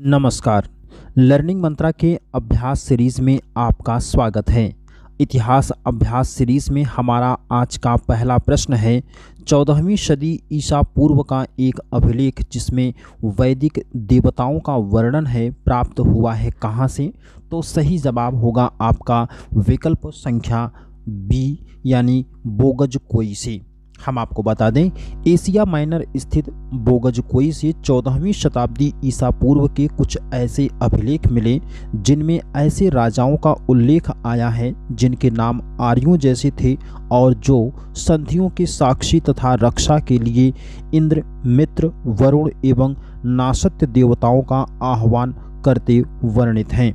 नमस्कार। लर्निंग मंत्रा के अभ्यास सीरीज़ में आपका स्वागत है। इतिहास अभ्यास सीरीज़ में हमारा आज का पहला प्रश्न है 14वीं सदी ईसा पूर्व का एक अभिलेख जिसमें वैदिक देवताओं का वर्णन है प्राप्त हुआ है कहाँ से। तो सही जवाब होगा आपका विकल्प संख्या बी यानी बोगजकोई से। हम आपको बता दें एशिया माइनर स्थित बोगजकोई से 14वीं शताब्दी ईसा पूर्व के कुछ ऐसे अभिलेख मिले जिनमें ऐसे राजाओं का उल्लेख आया है जिनके नाम आर्यों जैसे थे और जो संधियों के साक्षी तथा रक्षा के लिए इंद्र, मित्र, वरुण एवं नासत्य देवताओं का आह्वान करते वर्णित हैं।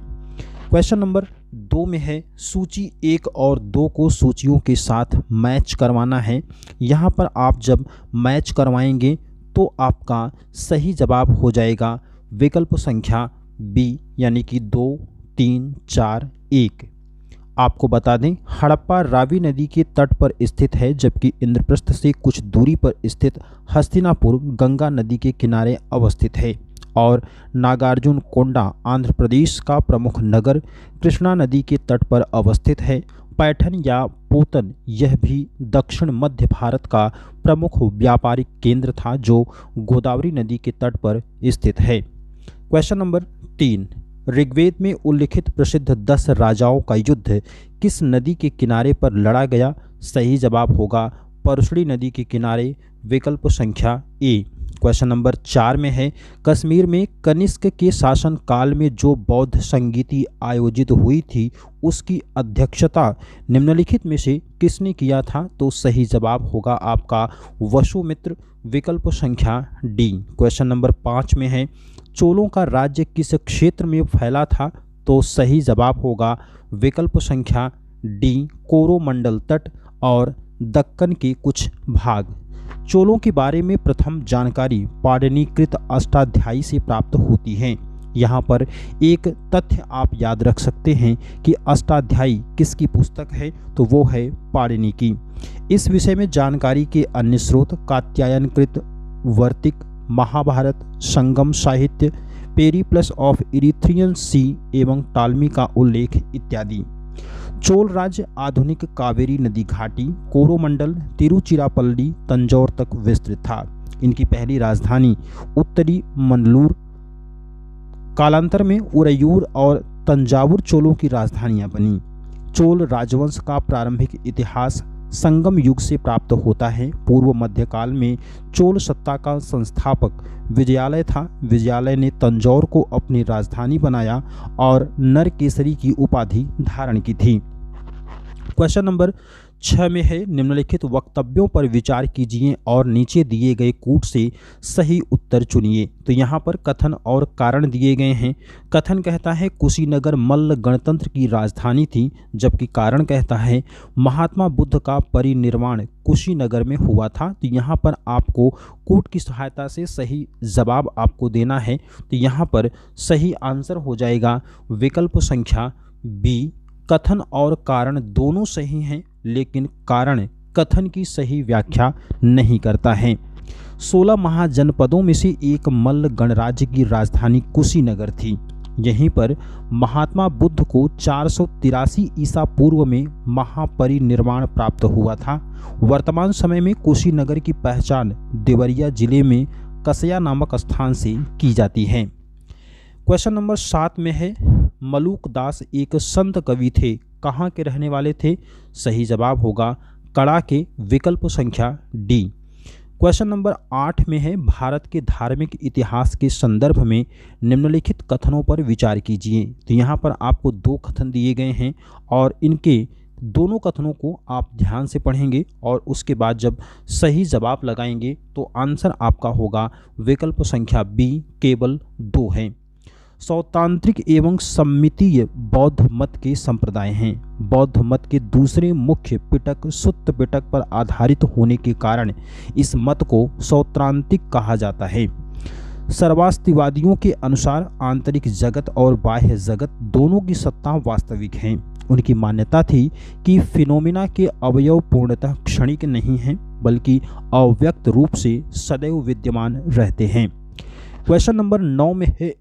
क्वेश्चन नंबर 2 में है सूची 1 और 2 को सूचियों के साथ मैच करवाना है। यहाँ पर आप जब मैच करवाएंगे तो आपका सही जवाब हो जाएगा विकल्प संख्या बी यानी कि 2, 3, 4, 1। आपको बता दें हड़प्पा रावी नदी के तट पर स्थित है जबकि इंद्रप्रस्थ से कुछ दूरी पर स्थित हस्तिनापुर गंगा नदी के किनारे अवस्थित है और नागार्जुन कोंडा आंध्र प्रदेश का प्रमुख नगर कृष्णा नदी के तट पर अवस्थित है। पैठन या पोतन यह भी दक्षिण मध्य भारत का प्रमुख व्यापारिक केंद्र था जो गोदावरी नदी के तट पर स्थित है। क्वेश्चन नंबर 3 ऋग्वेद में उल्लिखित प्रसिद्ध 10 राजाओं का युद्ध किस नदी के किनारे पर लड़ा गया। सही जवाब होगा परशुड़ी नदी के किनारे विकल्प संख्या ए। क्वेश्चन नंबर 4 में है कश्मीर में कनिष्क के शासन काल में जो बौद्ध संगीति आयोजित हुई थी उसकी अध्यक्षता निम्नलिखित में से किसने किया था। तो सही जवाब होगा आपका वसुमित्र विकल्प संख्या डी। क्वेश्चन नंबर 5 में है चोलों का राज्य किस क्षेत्र में फैला था। तो सही जवाब होगा विकल्प संख्या डी कोरोमंडल तट और दक्कन के कुछ भाग। चोलों के बारे में प्रथम जानकारी पाणिनिकृत अष्टाध्यायी से प्राप्त होती है। यहाँ पर एक तथ्य आप याद रख सकते हैं कि अष्टाध्यायी किसकी पुस्तक है तो वो है पाणिनि की। इस विषय में जानकारी के अन्य स्रोत कात्यायनकृत, वर्तिक, महाभारत, संगम साहित्य, पेरिप्लस ऑफ इरिथ्रियन सी एवं टालमी का उल्लेख इत्यादि। चोल राज्य आधुनिक कावेरी नदी घाटी, कोरोमंडल, तिरुचिरापल्ली, तंजौर तक विस्तृत था। इनकी पहली राजधानी उत्तरी मंडलूर, कालांतर में उरैयूर और तंजावुर चोलों की राजधानियां बनी। चोल राजवंश का प्रारंभिक इतिहास संगम युग से प्राप्त होता है। पूर्व मध्यकाल में चोल सत्ता का संस्थापक विजयालय था। विजयालय ने तंजौर को अपनी राजधानी बनाया और नरकेसरी की उपाधि धारण की थी। क्वेश्चन नंबर 6 में है निम्नलिखित वक्तव्यों पर विचार कीजिए और नीचे दिए गए कूट से सही उत्तर चुनिए। तो यहाँ पर कथन और कारण दिए गए हैं। कथन कहता है कुशीनगर मल्ल गणतंत्र की राजधानी थी जबकि कारण कहता है महात्मा बुद्ध का परिनिर्वाण कुशीनगर में हुआ था। तो यहाँ पर आपको कूट की सहायता से सही जवाब आपको देना है। तो यहाँ पर सही आंसर हो जाएगा विकल्प संख्या बी। कथन और कारण दोनों सही हैं लेकिन कारण कथन की सही व्याख्या नहीं करता है। 16 महाजनपदों में से एक मल्ल गणराज्य की राजधानी कुशीनगर थी। यहीं पर महात्मा बुद्ध को 483 ईसा पूर्व में महापरिनिर्वाण प्राप्त हुआ था। वर्तमान समय में कुशीनगर की पहचान देवरिया जिले में कसया नामक स्थान से की जाती है। क्वेश्चन नंबर 7 में है मलूक दास एक संत कवि थे, कहाँ के रहने वाले थे। सही जवाब होगा कड़ा के विकल्प संख्या डी। क्वेश्चन नंबर 8 में है भारत के धार्मिक इतिहास के संदर्भ में निम्नलिखित कथनों पर विचार कीजिए। तो यहाँ पर आपको 2 कथन दिए गए हैं और इनके दोनों कथनों को आप ध्यान से पढ़ेंगे और उसके बाद जब सही जवाब लगाएंगे तो आंसर आपका होगा विकल्प संख्या बी केवल 2 है। सौतांत्रिक एवं सम्मितीय बौद्ध मत के संप्रदाय हैं। बौद्ध मत के दूसरे मुख्य पिटक सुत्त पिटक पर आधारित होने के कारण इस मत को सौत्रांतिक कहा जाता है। सर्वास्तिवादियों के अनुसार आंतरिक जगत और बाह्य जगत दोनों की सत्ता वास्तविक हैं। उनकी मान्यता थी कि फिनोमिना के अवयव पूर्णतः क्षणिक नहीं हैं बल्कि अव्यक्त रूप से सदैव विद्यमान रहते हैं। क्वेश्चन नंबर 9 में है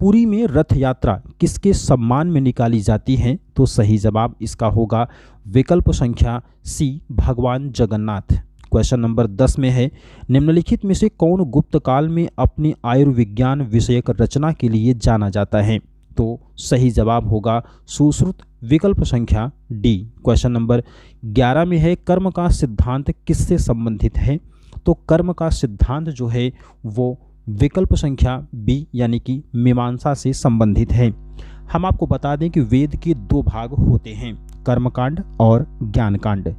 पुरी में रथ यात्रा किसके सम्मान में निकाली जाती है? तो सही जवाब इसका होगा विकल्प संख्या सी, भगवान जगन्नाथ। क्वेश्चन नंबर 10 में है, निम्नलिखित में से कौन गुप्त काल में अपने आयुर्विज्ञान विषयक रचना के लिए जाना जाता है? तो सही जवाब होगा सुश्रुत, विकल्प संख्या डी। क्वेश्चन नंबर 11 में है, कर्म का सिद्धांत किससे संबंधित है? तो कर्म का सिद्धांत जो है वो विकल्प संख्या बी यानी कि मीमांसा से संबंधित है। हम आपको बता दें कि वेद के दो भाग होते हैं, कर्मकांड और ज्ञानकांड।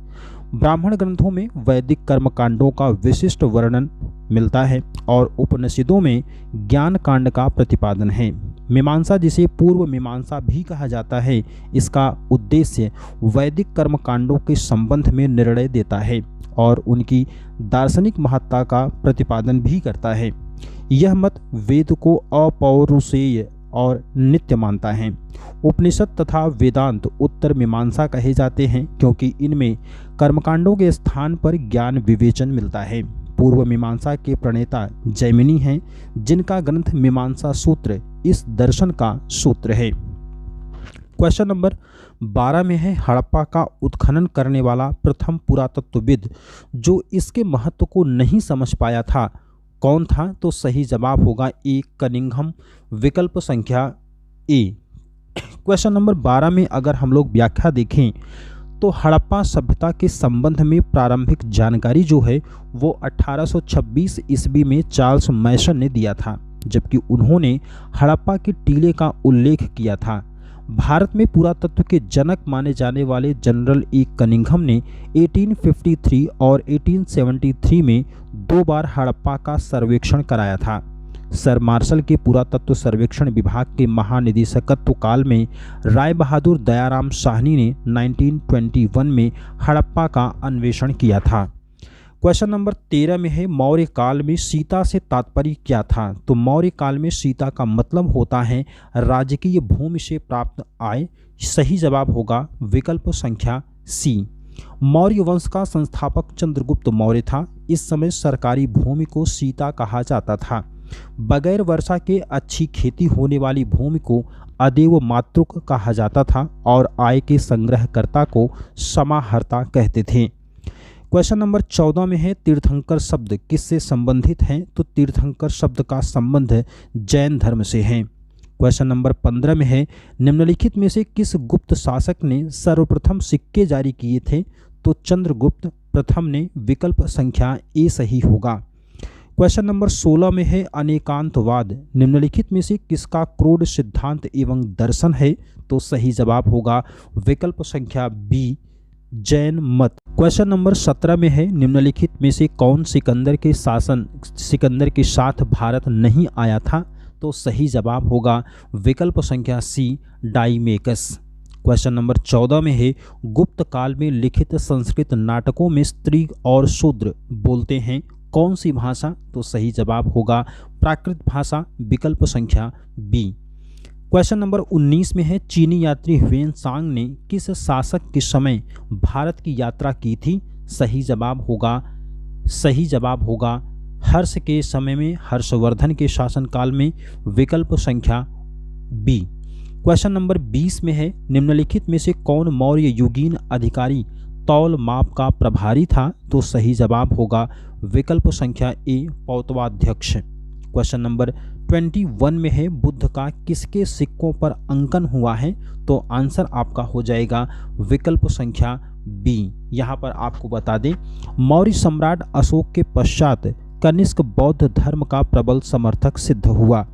ब्राह्मण ग्रंथों में वैदिक कर्मकांडों का विशिष्ट वर्णन मिलता है और उपनिषदों में ज्ञान कांड का प्रतिपादन है। मीमांसा, जिसे पूर्व मीमांसा भी कहा जाता है, इसका उद्देश्य वैदिक कर्मकांडों के संबंध में निर्णय देता है और उनकी दार्शनिक महत्ता का प्रतिपादन भी करता है। यह मत वेद को अपौरुषेय और नित्य मानता है। उपनिषद तथा वेदांत उत्तर मीमांसा कहे जाते हैं क्योंकि इनमें कर्मकांडों के स्थान पर ज्ञान विवेचन मिलता है। पूर्व मीमांसा के प्रणेता जैमिनी हैं, जिनका ग्रंथ मीमांसा सूत्र इस दर्शन का सूत्र है। क्वेश्चन नंबर 12 में है, हड़प्पा का उत्खनन करने वाला प्रथम पुरातत्वविद जो इसके महत्व को नहीं समझ पाया था कौन था? तो सही जवाब होगा ए, कनिंघम, विकल्प संख्या ए। क्वेश्चन नंबर 12 में अगर हम लोग व्याख्या देखें तो हड़प्पा सभ्यता के संबंध में प्रारंभिक जानकारी जो है वो 1826 ईस्वी में चार्ल्स मैसन ने दिया था, जबकि उन्होंने हड़प्पा के टीले का उल्लेख किया था। भारत में पुरातत्व के जनक माने जाने वाले जनरल ए कनिंघम ने 1853 और 1873 में 2 बार हड़प्पा का सर्वेक्षण कराया था। सर मार्शल के पुरातत्व सर्वेक्षण विभाग के महानिदेशकत्व काल में राय बहादुर दयाराम साहनी ने 1921 में हड़प्पा का अन्वेषण किया था। क्वेश्चन नंबर 13 में है, मौर्य काल में सीता से तात्पर्य क्या था? तो मौर्य काल में सीता का मतलब होता है राजकीय भूमि से प्राप्त आय। सही जवाब होगा विकल्प संख्या सी। मौर्य वंश का संस्थापक चंद्रगुप्त मौर्य था। इस समय सरकारी भूमि को सीता कहा जाता था। बगैर वर्षा के अच्छी खेती होने वाली भूमि को अदेव मातृक कहा जाता था और आय के संग्रहकर्ता को समाहर्ता कहते थे। क्वेश्चन नंबर 14 में है, तीर्थंकर शब्द किससे संबंधित है? तो तीर्थंकर शब्द का संबंध जैन धर्म से है। क्वेश्चन नंबर 15 में है, निम्नलिखित में से किस गुप्त शासक ने सर्वप्रथम सिक्के जारी किए थे? तो चंद्रगुप्त प्रथम ने, विकल्प संख्या ए सही होगा। क्वेश्चन नंबर 16 में है, अनेकांतवाद निम्नलिखित में से किसका क्रोध सिद्धांत एवं दर्शन है? तो सही जवाब होगा विकल्प संख्या बी, जैन मत। क्वेश्चन नंबर 17 में है, निम्नलिखित में से कौन सिकंदर के साथ भारत नहीं आया था? तो सही जवाब होगा विकल्प संख्या सी, डाइमेकस। क्वेश्चन नंबर 14 में है, गुप्त काल में लिखित संस्कृत नाटकों में स्त्री और शूद्र बोलते हैं कौन सी भाषा? तो सही जवाब होगा प्राकृत भाषा, विकल्प संख्या बी। क्वेश्चन नंबर 19 में है, चीनी यात्री ह्वेन सांग ने किस शासक के समय भारत की यात्रा की थी? सही जवाब होगा हर्ष के समय में, हर्षवर्धन के शासनकाल में, विकल्प संख्या बी। क्वेश्चन नंबर 20 में है, निम्नलिखित में से कौन मौर्य युगीन अधिकारी तौल माप का प्रभारी था? तो सही जवाब होगा विकल्प संख्या ए, पौतवाध्यक्ष। क्वेश्चन नंबर 21 में है, बुद्ध का किसके सिक्कों पर अंकन हुआ है? तो आंसर आपका हो जाएगा विकल्प संख्या बी। यहाँ पर आपको बता दें, मौर्य सम्राट अशोक के पश्चात कनिष्क बौद्ध धर्म का प्रबल समर्थक सिद्ध हुआ।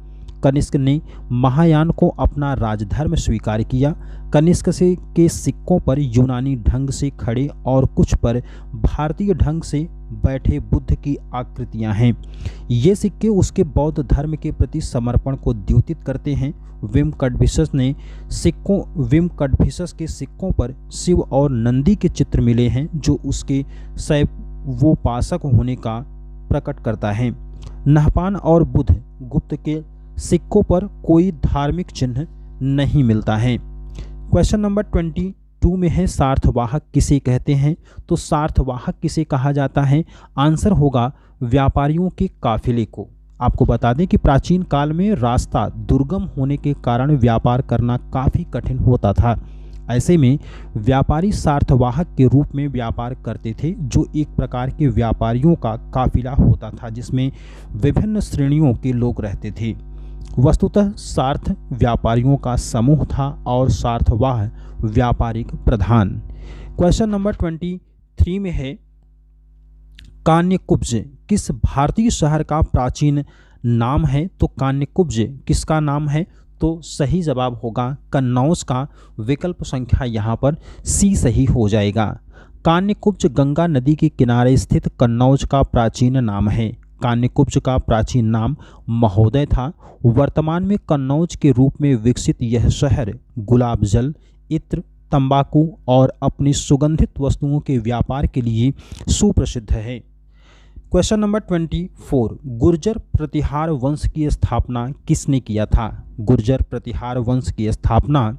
कनिष्क ने महायान को अपना राजधर्म स्वीकार किया। कनिष्क के सिक्कों पर यूनानी ढंग से खड़े और कुछ पर भारतीय ढंग से बैठे बुद्ध की आकृतियां हैं। ये सिक्के उसके बौद्ध धर्म के प्रति समर्पण को द्योतित करते हैं। विम कटभिसस के सिक्कों पर शिव और नंदी के चित्र मिले हैं, जो उसके शैवोपासक होने का प्रकट करता है। नहपान और बुद्ध गुप्त के सिक्कों पर कोई धार्मिक चिन्ह नहीं मिलता है। क्वेश्चन नंबर 22 में है, सार्थवाहक किसे कहते हैं? तो सार्थवाहक किसे कहा जाता है? आंसर होगा व्यापारियों के काफिले को। आपको बता दें कि प्राचीन काल में रास्ता दुर्गम होने के कारण व्यापार करना काफ़ी कठिन होता था। ऐसे में व्यापारी सार्थवाहक के रूप में व्यापार करते थे, जो एक प्रकार के व्यापारियों का काफिला होता था जिसमें विभिन्न श्रेणियों के लोग रहते थे। वस्तुतः सार्थ व्यापारियों का समूह था और सार्थवाह व्यापारिक प्रधान। क्वेश्चन नंबर 23 में है, कान्यकुब्ज किस भारतीय शहर का प्राचीन नाम है? तो कान्यकुब्ज किसका नाम है? तो सही जवाब होगा कन्नौज का। विकल्प संख्या यहाँ पर सी सही हो जाएगा। कान्यकुब्ज गंगा नदी के किनारे स्थित कन्नौज का प्राचीन नाम है। कान्यकुब्ज का प्राचीन नाम महोदय था। वर्तमान में कन्नौज के रूप में विकसित यह शहर गुलाब जल, इत्र, तंबाकू और अपनी सुगंधित वस्तुओं के व्यापार के लिए सुप्रसिद्ध है। क्वेश्चन नंबर 24, गुर्जर प्रतिहार वंश की स्थापना किसने किया था? गुर्जर प्रतिहार वंश की स्थापना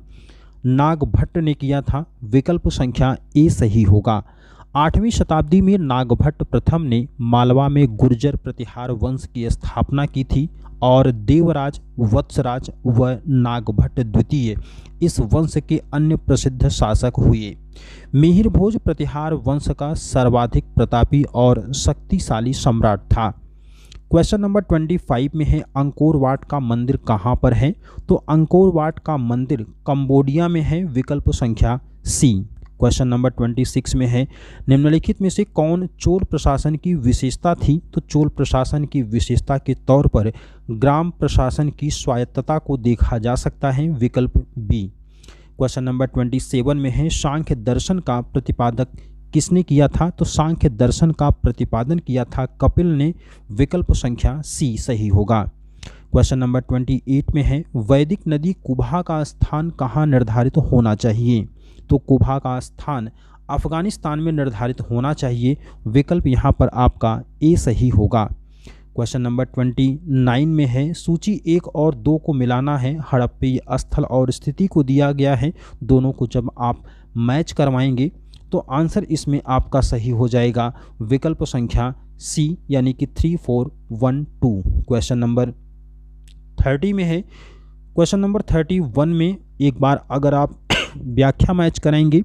नागभट्ट ने किया था। विकल्प संख्या ए सही होगा। 8वीं शताब्दी में नागभट्ट प्रथम ने मालवा में गुर्जर प्रतिहार वंश की स्थापना की थी और देवराज, वत्सराज व नागभट्ट द्वितीय इस वंश के अन्य प्रसिद्ध शासक हुए। मिहिर भोज प्रतिहार वंश का सर्वाधिक प्रतापी और शक्तिशाली सम्राट था। क्वेश्चन नंबर 25 में है, अंकोर वाट का मंदिर कहाँ पर है? तो अंकोर वाट का मंदिर कंबोडिया में है। विकल्प संख्या सी। क्वेश्चन नंबर 26 में है, निम्नलिखित में से कौन चोल प्रशासन की विशेषता थी? तो चोल प्रशासन की विशेषता के तौर पर ग्राम प्रशासन की स्वायत्तता को देखा जा सकता है। विकल्प बी। क्वेश्चन नंबर 27 में है, सांख्य दर्शन का प्रतिपादक किसने किया था? तो सांख्य दर्शन का प्रतिपादन किया था कपिल ने। विकल्प संख्या सी सही होगा। क्वेश्चन नंबर 28 में है, वैदिक नदी कुबा का स्थान कहाँ निर्धारित होना चाहिए? तो कुबा का स्थान अफगानिस्तान में निर्धारित होना चाहिए। विकल्प यहाँ पर आपका ए सही होगा। क्वेश्चन नंबर 29 में है, सूची 1 और 2 को मिलाना है। हड़प्पी स्थल और स्थिति को दिया गया है। दोनों को जब आप मैच करवाएंगे तो आंसर इसमें आपका सही हो जाएगा। विकल्प संख्या सी यानी कि 3412। क्वेश्चन नंबर 30 में है, क्वेश्चन नंबर 31 में एक बार अगर आप व्याख्या मैच कराएंगे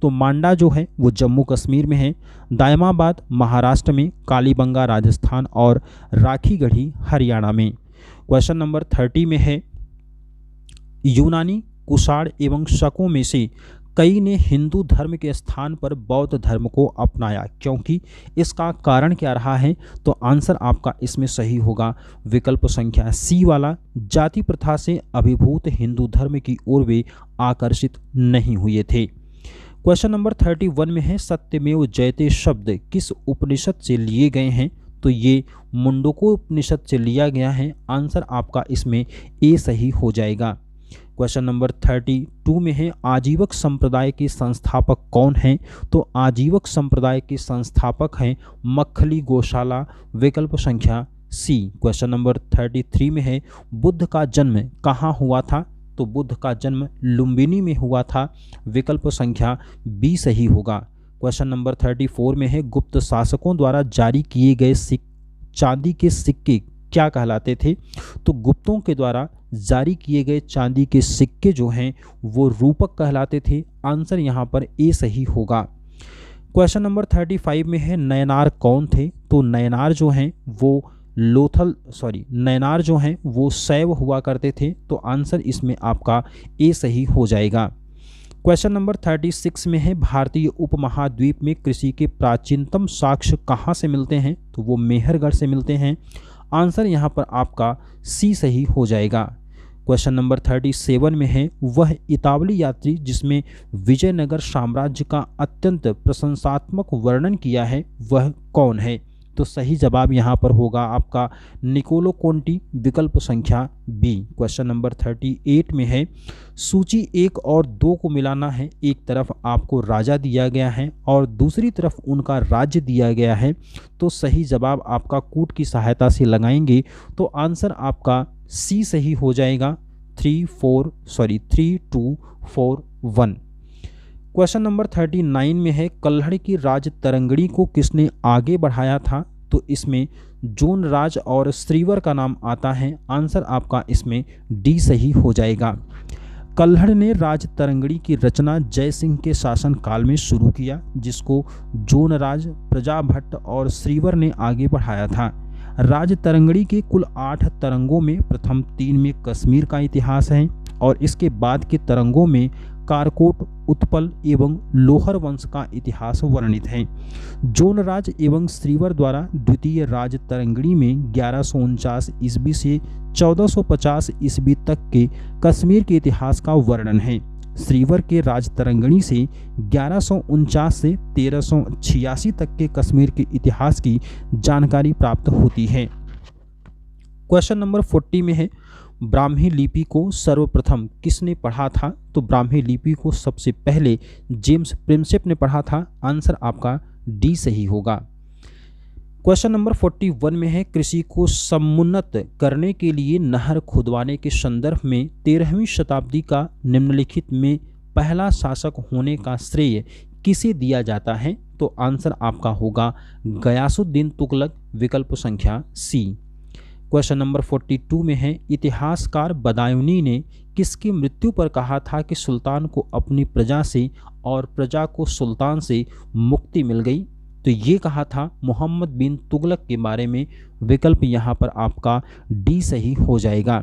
तो मांडा जो है वो जम्मू कश्मीर में है, दायमाबाद महाराष्ट्र में, कालीबंगा राजस्थान और राखीगढ़ी हरियाणा में। क्वेश्चन नंबर 30 में है, यूनानी, कुषाण एवं शकों में से कई ने हिंदू धर्म के स्थान पर बौद्ध धर्म को अपनाया, क्योंकि इसका कारण क्या रहा है? तो आंसर आपका इसमें सही होगा। विकल्प संख्या सी वाला, जाति प्रथा से अभिभूत हिंदू धर्म की ओर वे आकर्षित नहीं हुए थे। क्वेश्चन नंबर 31 में है, सत्यमेव जयते शब्द किस उपनिषद से लिए गए हैं? तो ये मुंडको उपनिषद से लिया गया है। आंसर आपका इसमें ए सही हो जाएगा। क्वेश्चन नंबर 32 में है, आजीवक संप्रदाय के संस्थापक कौन हैं? तो आजीवक संप्रदाय के संस्थापक हैं मक्खली गोशाला। विकल्प संख्या सी। क्वेश्चन नंबर 33 में है, बुद्ध का जन्म कहाँ हुआ था? तो बुद्ध का जन्म लुम्बिनी में हुआ था। विकल्प संख्या बी सही होगा। क्वेश्चन नंबर 34 में है, गुप्त शासकों द्वारा जारी किए गए चांदी के सिक्के क्या कहलाते थे? तो गुप्तों के द्वारा जारी किए गए चांदी के सिक्के जो हैं वो रूपक कहलाते थे। आंसर यहाँ पर ए सही होगा। क्वेश्चन नंबर 35 में है, नयनार कौन थे? तो नयनार जो हैं वो नयनार जो हैं वो शैव हुआ करते थे। तो आंसर इसमें आपका ए सही हो जाएगा। क्वेश्चन नंबर 36 में है, भारतीय उपमहाद्वीप में कृषि के प्राचीनतम साक्ष्य कहाँ से मिलते हैं? तो वो मेहरगढ़ से मिलते हैं। आंसर यहाँ पर आपका सी सही हो जाएगा। क्वेश्चन नंबर 37 में है, वह इतावली यात्री जिसमें विजयनगर साम्राज्य का अत्यंत प्रशंसात्मक वर्णन किया है वह कौन है? तो सही जवाब यहाँ पर होगा आपका निकोलो कोंटी। विकल्प संख्या बी। क्वेश्चन नंबर 38 में है, सूची 1 और 2 को मिलाना है। एक तरफ आपको राजा दिया गया है और दूसरी तरफ उनका राज्य दिया गया है। तो सही जवाब आपका कूट की सहायता से लगाएंगे तो आंसर आपका सी सही हो जाएगा। 3241। क्वेश्चन नंबर 39 में है, कल्हड़ की राज तरंगड़ी को किसने आगे बढ़ाया था? तो इसमें जोनराज और श्रीवर का नाम आता है। आंसर आपका इसमें डी सही हो जाएगा। कल्हड़ ने राजतरंगिणी की रचना जय सिंह के शासन काल में शुरू किया, जिसको जोनराज, प्रजाभट्ट और श्रीवर ने आगे बढ़ाया था। राजतरंगिणी के कुल 8 तरंगों में प्रथम 3 में कश्मीर का इतिहास है और इसके बाद के तरंगों में कारकोट, उत्पल एवं लोहर वंश का इतिहास वर्णित है। जोनराज एवं श्रीवर द्वारा द्वितीय राजतरंगिणी में 1149 ईस्वी से 1450 ईस्वी तक के कश्मीर के इतिहास का वर्णन है। श्रीवर के राजतरंगिणी से 1149 से 1386 तक के कश्मीर के इतिहास की जानकारी प्राप्त होती है। क्वेश्चन नंबर 40 में है, ब्राह्मी लिपि को सर्वप्रथम किसने पढ़ा था? तो ब्राह्मी लिपि को सबसे पहले जेम्स प्रिंसेप ने पढ़ा था। आंसर आपका डी सही होगा। क्वेश्चन नंबर 41 में है, कृषि को समुन्नत करने के लिए नहर खुदवाने के संदर्भ में 13वीं शताब्दी का निम्नलिखित में पहला शासक होने का श्रेय किसे दिया जाता है? तो आंसर आपका होगा गयासुद्दीन तुगलक, विकल्प संख्या सी। क्वेश्चन नंबर 42 में है, इतिहासकार बदायूनी ने किसकी मृत्यु पर कहा था कि सुल्तान को अपनी प्रजा से और प्रजा को सुल्तान से मुक्ति मिल गई? तो ये कहा था मोहम्मद बिन तुगलक के बारे में। विकल्प यहाँ पर आपका डी सही हो जाएगा।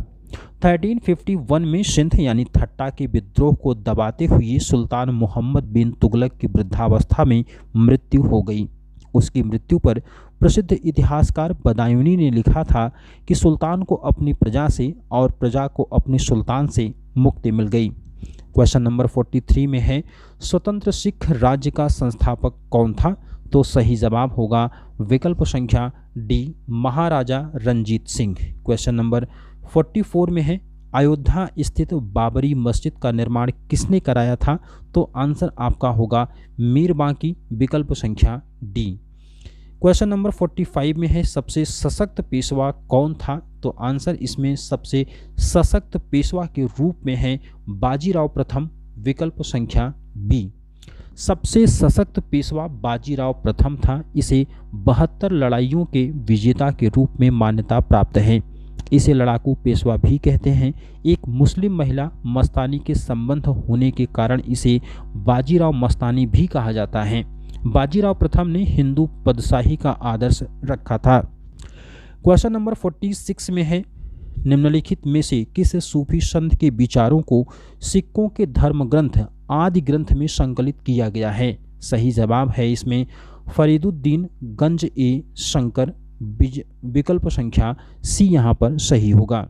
1351 में सिंध यानी थट्टा के विद्रोह को दबाते हुए सुल्तान मोहम्मद बिन तुगलक की वृद्धावस्था में मृत्यु हो गई। उसकी मृत्यु पर प्रसिद्ध इतिहासकार बदायूनी ने लिखा था कि सुल्तान को अपनी प्रजा से और प्रजा को अपने सुल्तान से मुक्ति मिल गई। क्वेश्चन नंबर 43 में है, स्वतंत्र सिख राज्य का संस्थापक कौन था? तो सही जवाब होगा विकल्प संख्या डी, महाराजा रणजीत सिंह। क्वेश्चन नंबर 44 में है, अयोध्या स्थित बाबरी मस्जिद का निर्माण किसने कराया था? तो आंसर आपका होगा मीर बांकी, विकल्प संख्या डी। क्वेश्चन नंबर 45 में है, सबसे सशक्त पेशवा कौन था? तो आंसर इसमें सबसे सशक्त पेशवा के रूप में है बाजीराव प्रथम, विकल्प संख्या बी। सबसे सशक्त पेशवा बाजीराव प्रथम था। इसे 72 लड़ाइयों के विजेता के रूप में मान्यता प्राप्त है। इसे लड़ाकू पेशवा भी कहते हैं। एक मुस्लिम महिला मस्तानी के संबंध होने के कारण इसे बाजीराव मस्तानी भी कहा जाता है। बाजीराव प्रथम ने हिंदू पदशाही का आदर्श रखा था। क्वेश्चन नंबर 46 में है, निम्नलिखित में से किस सूफी संत के विचारों को सिखों के धर्म ग्रंथ आदि ग्रंथ में संकलित किया गया है? सही जवाब है इसमें फरीदुद्दीन गंज ए शंकर, विकल्प संख्या सी यहाँ पर सही होगा।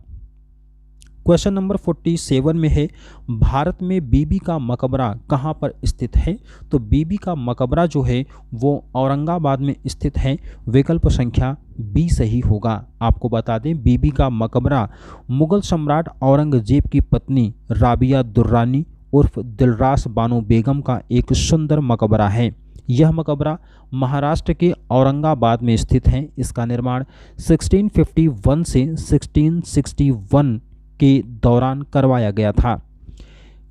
क्वेश्चन नंबर 47 में है, भारत में बीबी का मकबरा कहाँ पर स्थित है? तो बीबी का मकबरा जो है वो औरंगाबाद में स्थित है। विकल्प संख्या बी सही होगा। आपको बता दें, बीबी का मकबरा मुगल सम्राट औरंगजेब की पत्नी राबिया दुर्रानी उर्फ दिलरास बानो बेगम का एक सुंदर मकबरा है। यह मकबरा महाराष्ट्र के औरंगाबाद में स्थित है। इसका निर्माण 1651 से 1661 के दौरान करवाया गया था।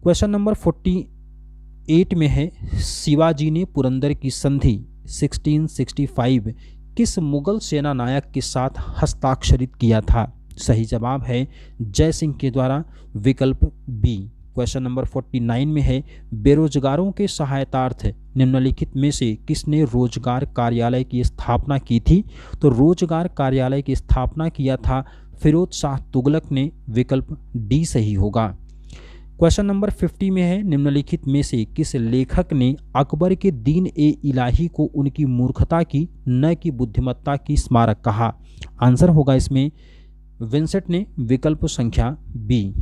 क्वेश्चन नंबर 48 में है, शिवाजी ने पुरंदर की संधि 1665 किस मुगल सेना नायक के साथ हस्ताक्षरित किया था? सही जवाब है जय सिंह के द्वारा, विकल्प बी। क्वेश्चन नंबर 49 में है, बेरोजगारों के सहायतार्थ निम्नलिखित में से किसने रोजगार कार्यालय की स्थापना की थी? तो रोजगार कार्यालय की स्थापना किया था फिरोज शाह तुगलक ने, विकल्प डी सही होगा। क्वेश्चन नंबर 50 में है, निम्नलिखित में से किस लेखक ने अकबर के दीन ए इलाही को उनकी मूर्खता की न कि बुद्धिमत्ता की स्मारक कहा? आंसर होगा इसमें विंसेंट ने, विकल्प संख्या बी।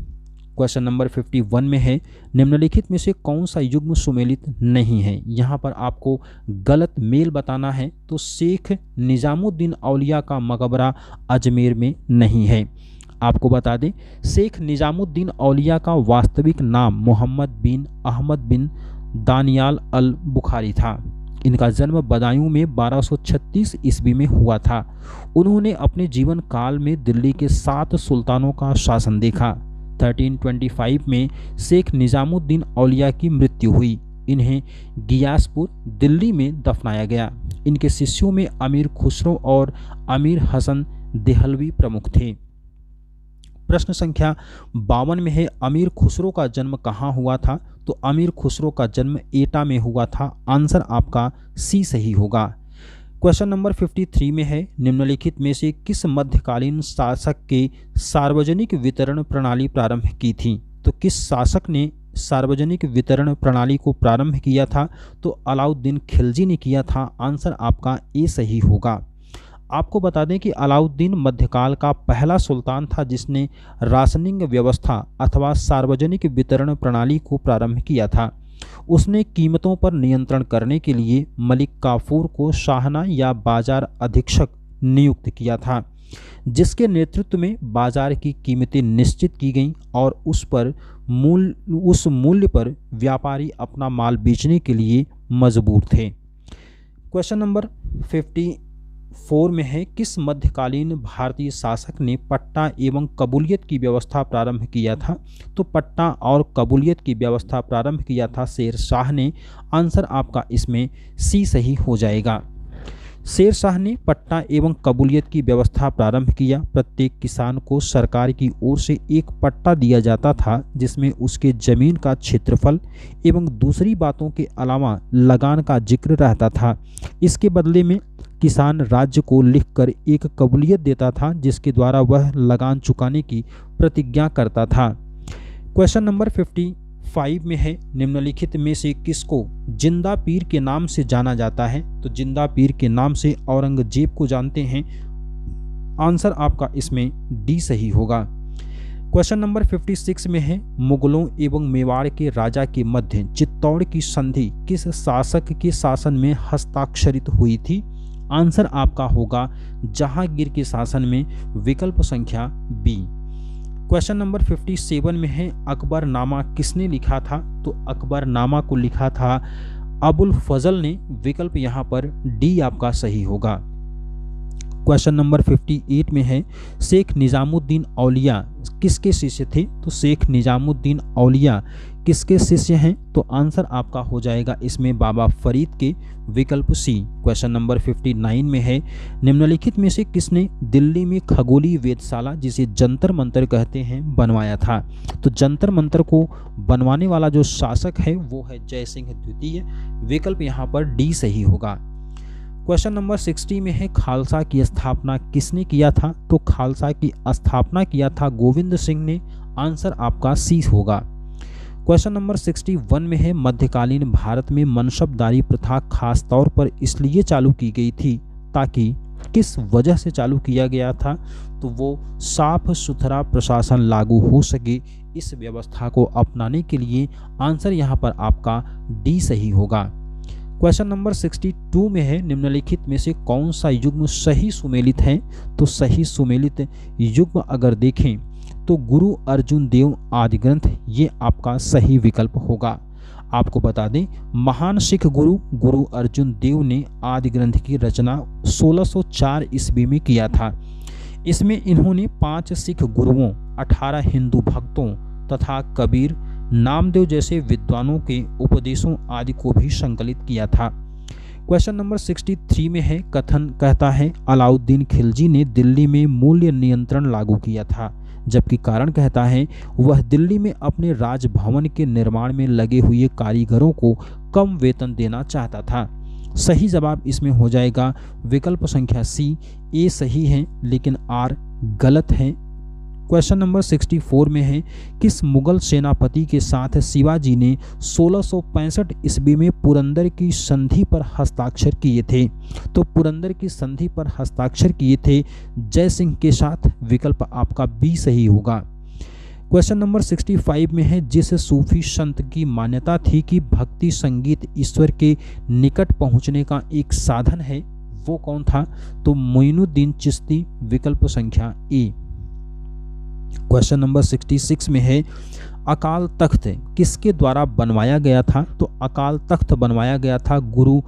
क्वेश्चन नंबर 51 में है, निम्नलिखित में से कौन सा युग्म सुमेलित नहीं है? यहाँ पर आपको गलत मेल बताना है। तो शेख निजामुद्दीन औलिया का मकबरा अजमेर में नहीं है। आपको बता दें, शेख निजामुद्दीन औलिया का वास्तविक नाम मोहम्मद बिन अहमद बिन दानियाल अल बुखारी था। इनका जन्म बदायूं में 1236 ईस्वी में हुआ था। उन्होंने अपने जीवन काल में दिल्ली के 7 सुल्तानों का शासन देखा। 1325 में शेख निजामुद्दीन औलिया की मृत्यु हुई। इन्हें गियासपुर दिल्ली में दफनाया गया। इनके शिष्यों में अमीर खुसरो और अमीर हसन देहलवी प्रमुख थे। प्रश्न संख्या 52 में है, अमीर खुसरो का जन्म कहाँ हुआ था? तो अमीर खुसरो का जन्म एटा में हुआ था। आंसर आपका सी सही होगा। क्वेश्चन नंबर 53 में है, निम्नलिखित में से किस मध्यकालीन शासक के सार्वजनिक वितरण प्रणाली प्रारंभ की थी? तो किस शासक ने सार्वजनिक वितरण प्रणाली को प्रारंभ किया था? तो अलाउद्दीन खिलजी ने किया था। आंसर आपका ए सही होगा। आपको बता दें कि अलाउद्दीन मध्यकाल का पहला सुल्तान था जिसने राशनिंग व्यवस्था अथवा सार्वजनिक वितरण प्रणाली को प्रारंभ किया था। उसने कीमतों पर नियंत्रण करने के लिए मलिक काफूर को शाहना या बाजार अधीक्षक नियुक्त किया था, जिसके नेतृत्व में बाजार की कीमतें निश्चित की गईं और उस मूल्य पर व्यापारी अपना माल बेचने के लिए मजबूर थे। क्वेश्चन नंबर 54 में है, किस मध्यकालीन भारतीय शासक ने पट्टा एवं कबूलियत की व्यवस्था प्रारंभ किया था? तो पट्टा और कबूलियत की व्यवस्था प्रारंभ किया था शेर शाह ने। आंसर आपका इसमें सी सही हो जाएगा। शेर शाह ने पट्टा एवं कबूलियत की व्यवस्था प्रारंभ किया। प्रत्येक किसान को सरकार की ओर से एक पट्टा दिया जाता था जिसमें उसके जमीन का क्षेत्रफल एवं दूसरी बातों के अलावा लगान का जिक्र रहता था। इसके बदले में किसान राज्य को लिखकर एक कबूलियत देता था जिसके द्वारा वह लगान चुकाने की प्रतिज्ञा करता था। क्वेश्चन नंबर 55 में है, निम्नलिखित में से किसको जिंदा पीर के नाम से जाना जाता है? तो जिंदा पीर के नाम से औरंगजेब को जानते हैं। आंसर आपका इसमें डी सही होगा। क्वेश्चन नंबर 56 में है, मुगलों एवं मेवाड़ के राजा के मध्य चित्तौड़ की संधि किस शासक के शासन में हस्ताक्षरित हुई थी? आंसर आपका होगा जहांगीर के शासन में। विकल्प संख्या बी। क्वेश्चन नंबर 57 में है, अकबरनामा किसने लिखा था? तो अकबरनामा को लिखा था अबुल फजल ने। विकल्प यहाँ पर डी आपका सही होगा। क्वेश्चन नंबर 58 में है, शेख निजामुद्दीन औलिया किसके शिष्य थे? तो शेख निजामुद्दीन औलिया किसके शिष्य हैं? तो आंसर आपका हो जाएगा इसमें बाबा फरीद के। विकल्प सी। क्वेश्चन नंबर 59 में है, निम्नलिखित में से किसने दिल्ली में खगोलीय वेधशाला जिसे जंतर मंतर कहते हैं बनवाया था? तो जंतर मंतर को बनवाने वाला जो शासक है वो है जय सिंह द्वितीय। विकल्प यहाँ पर डी सही होगा। क्वेश्चन नंबर 60 में है, खालसा की स्थापना किसने किया था? तो खालसा की स्थापना किया था गोविंद सिंह ने। आंसर आपका सी होगा। क्वेश्चन नंबर 61 में है, मध्यकालीन भारत में मनसबदारी प्रथा खास तौर पर इसलिए चालू की गई थी ताकि किस वजह से चालू किया गया था? तो वो साफ सुथरा प्रशासन लागू हो सके, इस व्यवस्था को अपनाने के लिए। आंसर यहाँ पर आपका डी सही होगा। क्वेश्चन नंबर 62 में है, निम्नलिखित में से कौन सा युग्म सही सुमेलित है? तो सही सुमेलित युग्म अगर देखें तो गुरु अर्जुन देव आदि ग्रंथ, ये आपका सही विकल्प होगा। आपको बता दें, महान सिख गुरु अर्जुन देव ने आदि ग्रंथ की रचना 1604 ईस्वी में किया था। इसमें इन्होंने 5 सिख गुरुओं, 18 हिंदू भक्तों तथा कबीर, नामदेव जैसे विद्वानों के उपदेशों आदि को भी संकलित किया था। क्वेश्चन नंबर 63 में है, कथन कहता है अलाउद्दीन खिलजी ने दिल्ली में मूल्य नियंत्रण लागू किया था, जबकि कारण कहता है वह दिल्ली में अपने राजभवन के निर्माण में लगे हुए कारीगरों को कम वेतन देना चाहता था। सही जवाब इसमें हो जाएगा विकल्प संख्या सी। ए सही है लेकिन आर गलत है। क्वेश्चन नंबर 64 में है, किस मुगल सेनापति के साथ शिवाजी ने 1665 ईस्वी में पुरंदर की संधि पर हस्ताक्षर किए थे? तो पुरंदर की संधि पर हस्ताक्षर किए थे जय सिंह के साथ। विकल्प आपका बी सही होगा। क्वेश्चन नंबर 65 में है, जिस सूफी संत की मान्यता थी कि भक्ति संगीत ईश्वर के निकट पहुंचने का एक साधन है, वो कौन था? तो मोइनुद्दीन चिश्ती। विकल्प संख्या ए। क्वेश्चन नंबर 66 में है, अकाल तख्त किसके द्वारा बनवाया गया था? तो अकाल तख्त बनवाया गया था गुरु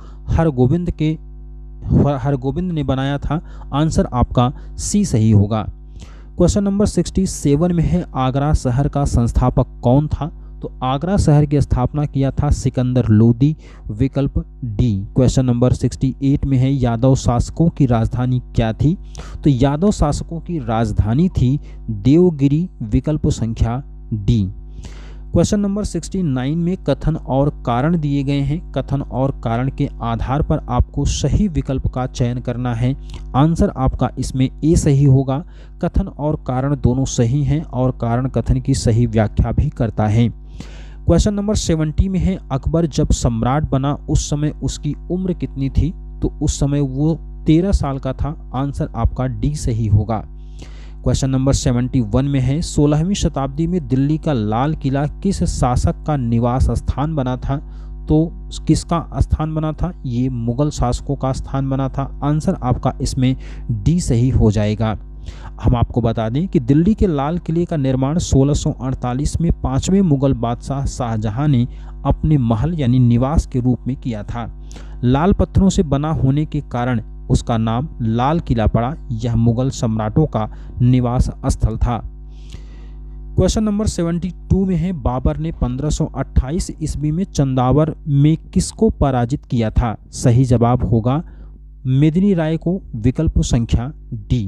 हरगोबिंद ने बनाया था। आंसर आपका सी सही होगा। क्वेश्चन नंबर 67 में है, आगरा शहर का संस्थापक कौन था? तो आगरा शहर की स्थापना किया था सिकंदर लोदी, विकल्प डी। क्वेश्चन नंबर 68 में है यादव शासकों की राजधानी क्या थी? तो यादव शासकों की राजधानी थी देवगिरी, विकल्प संख्या डी। क्वेश्चन नंबर 69 में कथन और कारण दिए गए हैं। कथन और कारण के आधार पर आपको सही विकल्प का चयन करना है। आंसर आपका इसमें ए सही होगा। कथन और कारण दोनों सही हैं और कारण कथन की सही व्याख्या भी करता है। क्वेश्चन नंबर 70 में है अकबर जब सम्राट बना उस समय उसकी उम्र कितनी थी? तो उस समय वो 13 साल का था। आंसर आपका डी सही होगा। क्वेश्चन नंबर 71 में है 16वीं शताब्दी में दिल्ली का लाल किला किस शासक का निवास स्थान बना था? तो किसका स्थान बना था? ये मुगल शासकों का स्थान बना था। आंसर आपका इसमें डी सही हो जाएगा। हम आपको बता दें कि दिल्ली के लाल किले का निर्माण 1648 में 5वें मुगल बादशाह शाहजहां ने अपने महल यानी निवास के रूप में किया था। लाल पत्थरों से बना होने के कारण उसका नाम लाल किला पड़ा। यह मुगल सम्राटों का निवास स्थल था। क्वेश्चन नंबर 72 में है बाबर ने 1528 ईस्वी में चंदावर में किसको पराजित किया था? सही जवाब होगा मेदिनी राय को, विकल्प संख्या डी।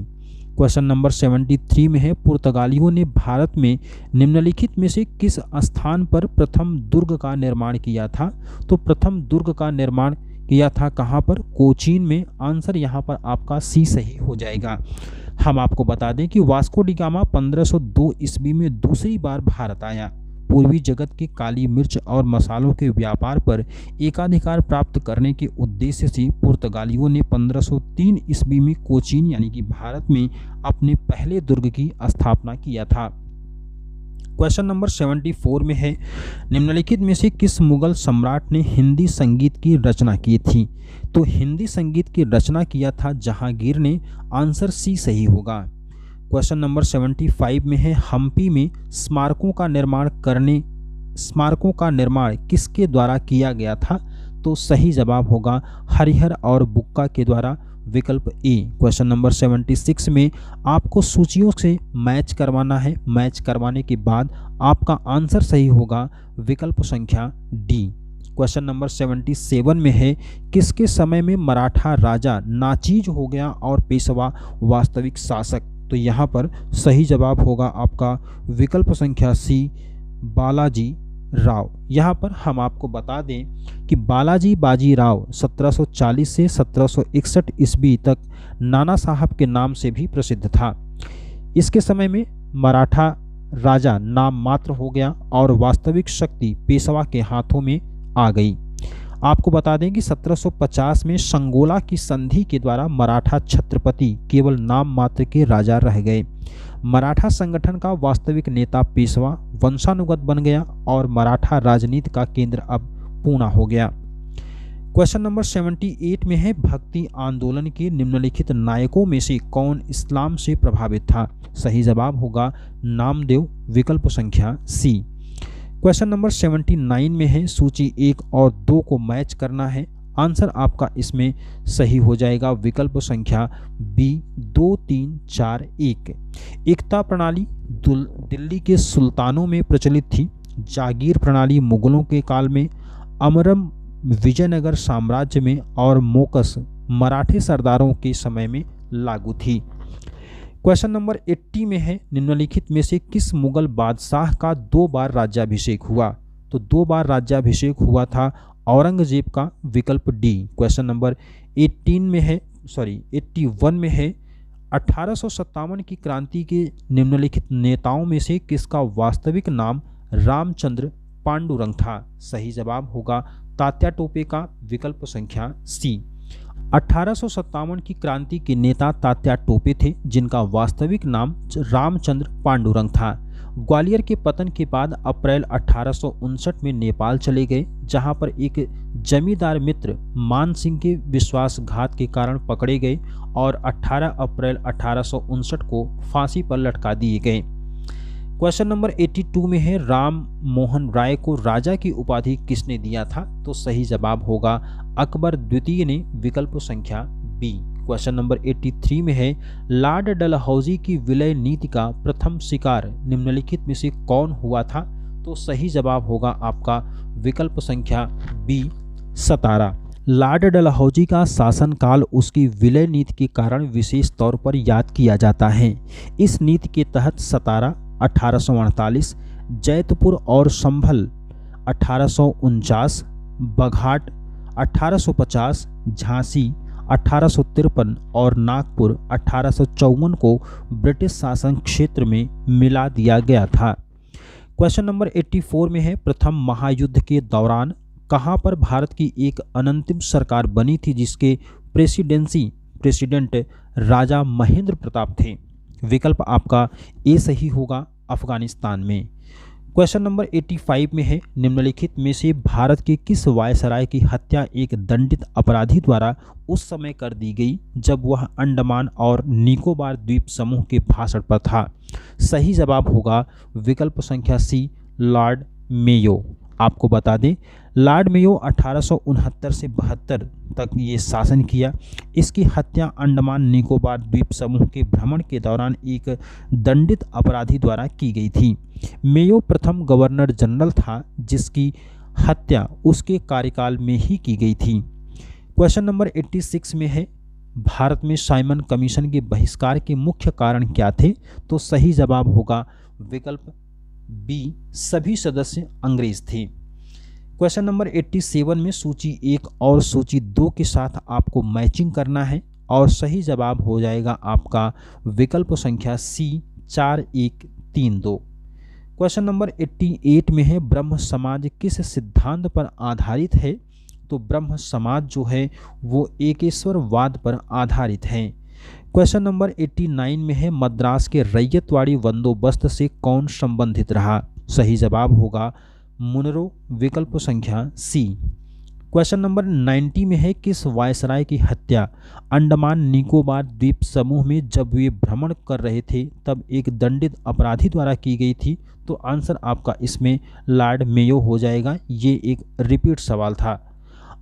क्वेश्चन नंबर 73 में है पुर्तगालियों ने भारत में निम्नलिखित में से किस स्थान पर प्रथम दुर्ग का निर्माण किया था? तो प्रथम दुर्ग का निर्माण किया था कहाँ पर? कोचीन में। आंसर यहाँ पर आपका सी सही हो जाएगा। हम आपको बता दें कि वास्को डी गामा 1502 ईस्वी में दूसरी बार भारत आया। पूर्वी जगत के काली मिर्च और मसालों के व्यापार पर एकाधिकार प्राप्त करने के उद्देश्य से पुर्तगालियों ने 1503 ईस्वी में कोचीन यानी कि भारत में अपने पहले दुर्ग की स्थापना किया था। क्वेश्चन नंबर 74 में है निम्नलिखित में से किस मुगल सम्राट ने हिंदी संगीत की रचना की थी? तो हिंदी संगीत की रचना किया था जहांगीर ने। आंसर सी सही होगा। क्वेश्चन नंबर 75 में है हम्पी में स्मारकों का निर्माण किसके द्वारा किया गया था? तो सही जवाब होगा हरिहर और बुक्का के द्वारा, विकल्प ए। क्वेश्चन नंबर 76 में आपको सूचियों से मैच करवाना है। मैच करवाने के बाद आपका आंसर सही होगा, विकल्प संख्या डी। क्वेश्चन नंबर 77 में है किसके समय में मराठा राजा नाचीज हो गया और पेशवा वास्तविक शासक? तो यहाँ पर सही जवाब होगा आपका विकल्प संख्या सी, बालाजी राव। यहाँ पर हम आपको बता दें कि बालाजी बाजीराव 1740 से 1761 ईस्वी तक नाना साहब के नाम से भी प्रसिद्ध था। इसके समय में मराठा राजा नाम मात्र हो गया और वास्तविक शक्ति पेशवा के हाथों में आ गई। आपको बता दें कि 1750 में संगोला की संधि के द्वारा मराठा छत्रपति केवल नाम मात्र के राजा रह गए। मराठा संगठन का वास्तविक नेता पेशवा वंशानुगत बन गया और मराठा राजनीति का केंद्र अब पूना हो गया। क्वेश्चन नंबर 78 में है भक्ति आंदोलन के निम्नलिखित नायकों में से कौन इस्लाम से प्रभावित था? सही जवाब होगा नामदेव, विकल्प संख्या सी। क्वेश्चन नंबर 79 में है सूची 1 और 2 को मैच करना है। आंसर आपका इसमें सही हो जाएगा, विकल्प संख्या बी 2 3 4 1। एकता प्रणाली दिल्ली के सुल्तानों में प्रचलित थी। जागीर प्रणाली मुगलों के काल में, अमरम विजयनगर साम्राज्य में और मोकस मराठे सरदारों के समय में लागू थी। क्वेश्चन नंबर 80 में है निम्नलिखित में से किस मुगल बादशाह का 2 बार राज्याभिषेक हुआ? तो 2 बार राज्याभिषेक हुआ था औरंगजेब का, विकल्प डी। क्वेश्चन नंबर 81 में है 1857 की क्रांति के निम्नलिखित नेताओं में से किसका वास्तविक नाम रामचंद्र पांडुरंग था? सही जवाब होगा तात्या टोपे का, विकल्प संख्या सी। 1857 की क्रांति के नेता तात्या टोपे थे जिनका वास्तविक नाम रामचंद्र पांडुरंग था। ग्वालियर के पतन के बाद अप्रैल 1859 में नेपाल चले गए, जहां पर एक जमींदार मित्र मान सिंह के विश्वासघात के कारण पकड़े गए और 18 अप्रैल 1859 को फांसी पर लटका दिए गए। क्वेश्चन नंबर 82 में है राम मोहन राय को राजा की उपाधि किसने दिया था? तो सही जवाब होगा अकबर द्वितीय ने, विकल्प संख्या बी। क्वेश्चन नंबर 83 में है लॉर्ड डलहौजी की विलय नीति का प्रथम शिकार निम्नलिखित में से कौन हुआ था? तो सही जवाब होगा आपका विकल्प संख्या बी 17। लॉर्ड डलहौजी का शासनकाल उसकी विलय नीति के कारण विशेष तौर पर याद किया जाता है। इस नीति के तहत सतारा 1848, जैतपुर और संभल 1849, बघाट 1850, झांसी 1853 और नागपुर 1854 को ब्रिटिश शासन क्षेत्र में मिला दिया गया था। क्वेश्चन नंबर 84 में है, प्रथम महायुद्ध के दौरान कहां पर भारत की एक अनंतिम सरकार बनी थी जिसके प्रेसिडेंट राजा महेंद्र प्रताप थे? विकल्प आपका ए सही होगा, अफगानिस्तान में। क्वेश्चन नंबर 85 में है, निम्नलिखित में से भारत के किस वायसराय की हत्या एक दंडित अपराधी द्वारा उस समय कर दी गई जब वह अंडमान और निकोबार द्वीप समूह के भाषण पर था? सही जवाब होगा विकल्प संख्या सी, लॉर्ड मेयो। आपको बता दें, लॉर्ड मेयो 1869 से 72 तक ये शासन किया। इसकी हत्या अंडमान निकोबार द्वीप समूह के भ्रमण के दौरान एक दंडित अपराधी द्वारा की गई थी। मेयो प्रथम गवर्नर जनरल था जिसकी हत्या उसके कार्यकाल में ही की गई थी। क्वेश्चन नंबर 86 में है, भारत में साइमन कमीशन के बहिष्कार के मुख्य कारण क्या थे? तो सही जवाब होगा विकल्प बी, सभी सदस्य अंग्रेज थे। क्वेश्चन नंबर 87 में सूची 1 और सूची 2 के साथ आपको मैचिंग करना है और सही जवाब हो जाएगा आपका विकल्प संख्या सी, 4132। क्वेश्चन नंबर 88 में है, ब्रह्म समाज किस सिद्धांत पर आधारित है? तो ब्रह्म समाज जो है वो एकेश्वरवाद पर आधारित है। क्वेश्चन नंबर 89 में है, मद्रास के रैयतवाड़ी बंदोबस्त से कौन संबंधित रहा? सही जवाब होगा मुनरो, विकल्प संख्या सी। क्वेश्चन नंबर 90 में है, किस वायसराय की हत्या अंडमान निकोबार द्वीप समूह में जब वे भ्रमण कर रहे थे तब एक दंडित अपराधी द्वारा की गई थी? तो आंसर आपका इसमें लॉर्ड मेयो हो जाएगा। ये एक रिपीट सवाल था।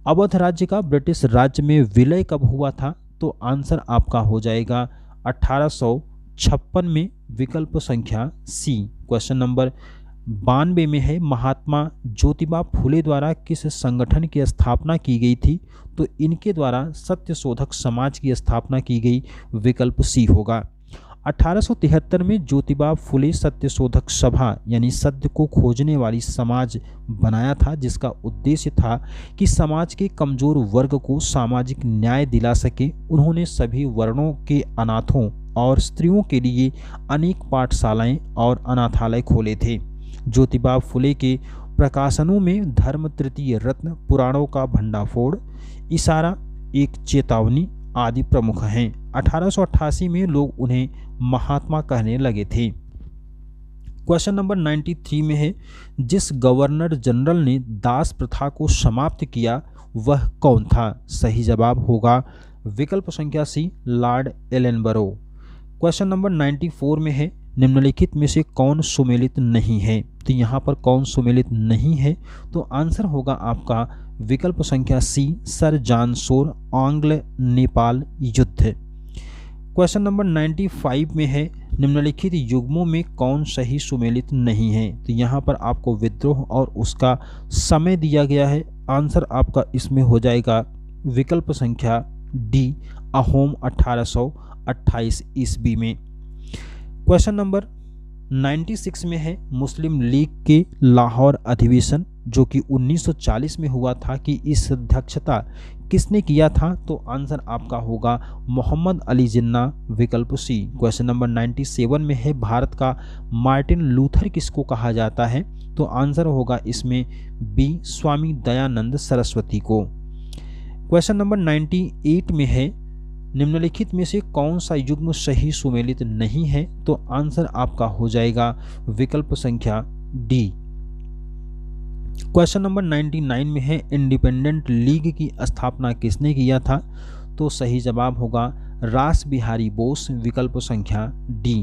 अवध राज्य का ब्रिटिश राज्य में विलय कब हुआ था? तो आंसर आपका हो जाएगा 1856 में, विकल्प संख्या सी। क्वेश्चन नंबर 92 में है, महात्मा ज्योतिबा फुले द्वारा किस संगठन की स्थापना की गई थी? तो इनके द्वारा सत्य शोधक समाज की स्थापना की गई, विकल्प सी होगा। 1873 में ज्योतिबा फुले सत्य शोधक सभा यानी सत्य को खोजने वाली समाज बनाया था जिसका उद्देश्य था कि समाज के कमजोर वर्ग को सामाजिक न्याय दिला सके। उन्होंने सभी वर्णों के अनाथों और स्त्रियों के लिए अनेक पाठशालाएं और अनाथालय खोले थे। ज्योतिबा फुले के प्रकाशनों में धर्म तृतीय रत्न, पुराणों का भंडाफोड़, इशारा, एक चेतावनी आदि प्रमुख हैं। 1888 में लोग उन्हें महात्मा कहने लगे थे। क्वेश्चन नंबर 93 में है, जिस गवर्नर जनरल ने दास प्रथा को समाप्त किया वह कौन था? सही जवाब होगा विकल्प संख्या सी, लॉर्ड एलेनबरो। क्वेश्चन नंबर 94 में है, निम्नलिखित में से कौन सुमेलित नहीं है? तो यहाँ पर कौन सुमेलित नहीं है? तो आंसर होगा आपका विकल्प संख्या सी, सर जॉन शोर, आंग्ल नेपाल युद्ध। क्वेश्चन नंबर 95 में है, निम्नलिखित युग्मों में कौन सही सुमेलित नहीं है? तो यहाँ पर आपको विद्रोह और उसका समय दिया गया है। आंसर आपका इसमें हो जाएगा विकल्प संख्या डी, अहोम 1828 ईस्वी में। क्वेश्चन नंबर 96 में है, मुस्लिम लीग के लाहौर अधिवेशन जो कि 1940 में हुआ था कि इस अध्यक्षता किसने किया था? तो आंसर आपका होगा मोहम्मद अली जिन्ना, विकल्प सी। क्वेश्चन नंबर 97 में है, भारत का मार्टिन लूथर किसको कहा जाता है? तो आंसर होगा इसमें बी, स्वामी दयानंद सरस्वती को। क्वेश्चन नंबर 98 में है, निम्नलिखित में से कौन सा युग्म सही सुमेलित नहीं है? तो आंसर आपका हो जाएगा विकल्प संख्या डी। क्वेश्चन नंबर 99 में है, इंडिपेंडेंट लीग की स्थापना किसने किया था? तो सही जवाब होगा रास बिहारी बोस, विकल्प संख्या डी।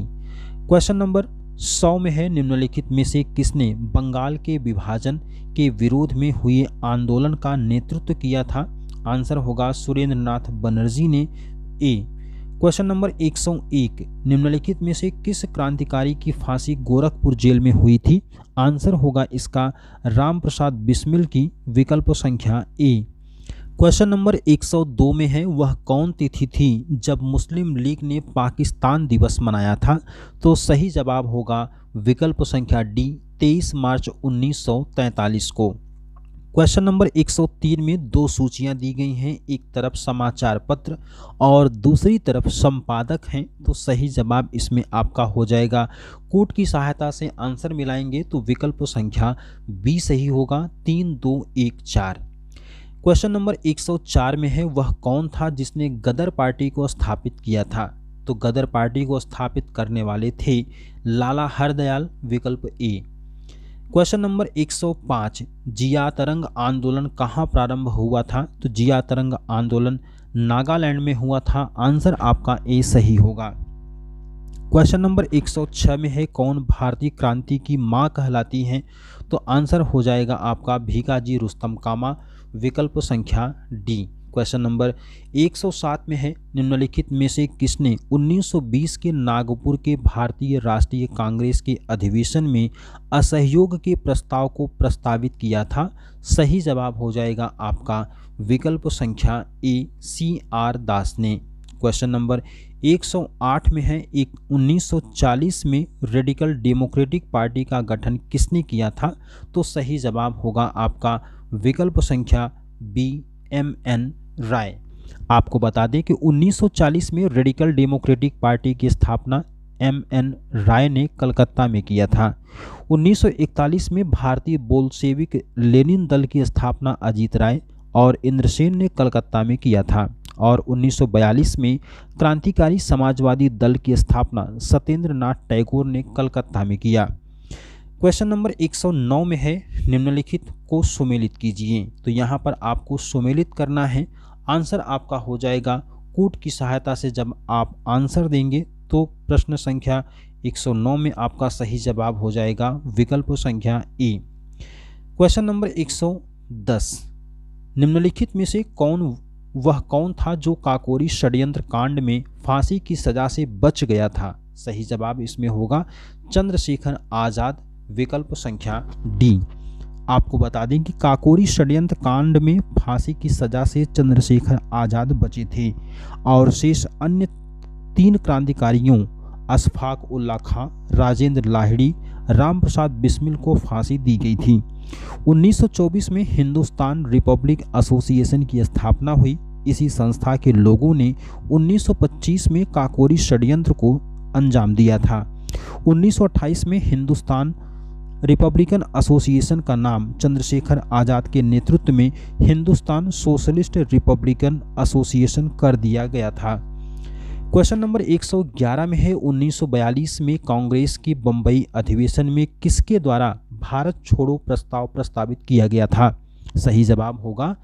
क्वेश्चन नंबर 100 में है, निम्नलिखित में से किसने बंगाल के विभाजन के विरोध में हुए आंदोलन का नेतृत्व किया था? आंसर होगा सुरेंद्र नाथ बनर्जी ने, ए। क्वेश्चन नंबर 101, निम्नलिखित में से किस क्रांतिकारी की फांसी गोरखपुर जेल में हुई थी? आंसर होगा इसका राम प्रसाद बिस्मिल की, विकल्प संख्या ए। क्वेश्चन नंबर 102 में है, वह कौन तिथि थी जब मुस्लिम लीग ने पाकिस्तान दिवस मनाया था? तो सही जवाब होगा विकल्प संख्या डी, 23 मार्च 1943 को। क्वेश्चन नंबर 103 में दो सूचियां दी गई हैं, एक तरफ समाचार पत्र और दूसरी तरफ संपादक हैं, तो सही जवाब इसमें आपका हो जाएगा। कोड की सहायता से आंसर मिलाएंगे तो विकल्प संख्या बी सही होगा, 3 2 1 4। क्वेश्चन नंबर 104 में है, वह कौन था जिसने गदर पार्टी को स्थापित किया था? तो गदर पार्टी को स्थापित करने वाले थे लाला हरदयाल, विकल्प ए। क्वेश्चन नंबर 105, जिया तरंग आंदोलन कहाँ प्रारंभ हुआ था? तो जिया तरंग आंदोलन नागालैंड में हुआ था, आंसर आपका ए सही होगा। क्वेश्चन नंबर 106 में है, कौन भारतीय क्रांति की मां कहलाती हैं? तो आंसर हो जाएगा आपका भीखाजी रुस्तम कामा, विकल्प संख्या डी। क्वेश्चन नंबर 107 में है, निम्नलिखित में से किसने 1920 के नागपुर के भारतीय राष्ट्रीय कांग्रेस के अधिवेशन में असहयोग के प्रस्ताव को प्रस्तावित किया था? सही जवाब हो जाएगा आपका विकल्प संख्या ए, सी आर दास ने। क्वेश्चन नंबर 108 में है, 1940 में रेडिकल डेमोक्रेटिक पार्टी का गठन किसने किया था? तो सही जवाब होगा आपका विकल्प संख्या बी, एम एन राय। आपको बता दें कि 1940 में रेडिकल डेमोक्रेटिक पार्टी की स्थापना एम एन राय ने कलकत्ता में किया था। 1941 में भारतीय बोल्शेविक लेनिन दल की स्थापना अजीत राय और इंद्रसेन ने कलकत्ता में किया था, और 1942 में क्रांतिकारी समाजवादी दल की स्थापना सत्येंद्र नाथ टैगोर ने कलकत्ता में किया। क्वेश्चन नंबर 109 में है, निम्नलिखित को सुमेलित कीजिए। तो यहाँ पर आपको सुमेलित करना है, आंसर आपका हो जाएगा कूट की सहायता से। जब आप आंसर देंगे तो प्रश्न संख्या 109 में आपका सही जवाब हो जाएगा विकल्प संख्या ए। क्वेश्चन नंबर 110, निम्नलिखित में से वह कौन था जो काकोरी षड्यंत्र कांड में फांसी की सजा से बच गया था? सही जवाब इसमें होगा चंद्रशेखर आजाद, विकल्प संख्या डी। आपको बता दें कि काकोरी षड्यंत्र कांड में फांसी की सजा से चंद्रशेखर आजाद बचे थे और शेष अन्य 3 क्रांतिकारियों अशफाक उल्ला खां, राजेंद्र लाहिड़ी, राम प्रसाद बिस्मिल को फांसी दी गई थी। 1924 में हिंदुस्तान रिपब्लिक एसोसिएशन की स्थापना हुई। इसी संस्था के लोगों ने 1925 में काकोरी षड्यंत्र को अंजाम दिया था। 1928 में हिंदुस्तान रिपब्लिकन एसोसिएशन का नाम चंद्रशेखर आजाद के नेतृत्व में हिंदुस्तान सोशलिस्ट रिपब्लिकन एसोसिएशन कर दिया गया था। क्वेश्चन नंबर 111 में है, 1942 में कांग्रेस की बम्बई अधिवेशन में किसके द्वारा भारत छोड़ो प्रस्ताव प्रस्तावित किया गया था? सही जवाब होगा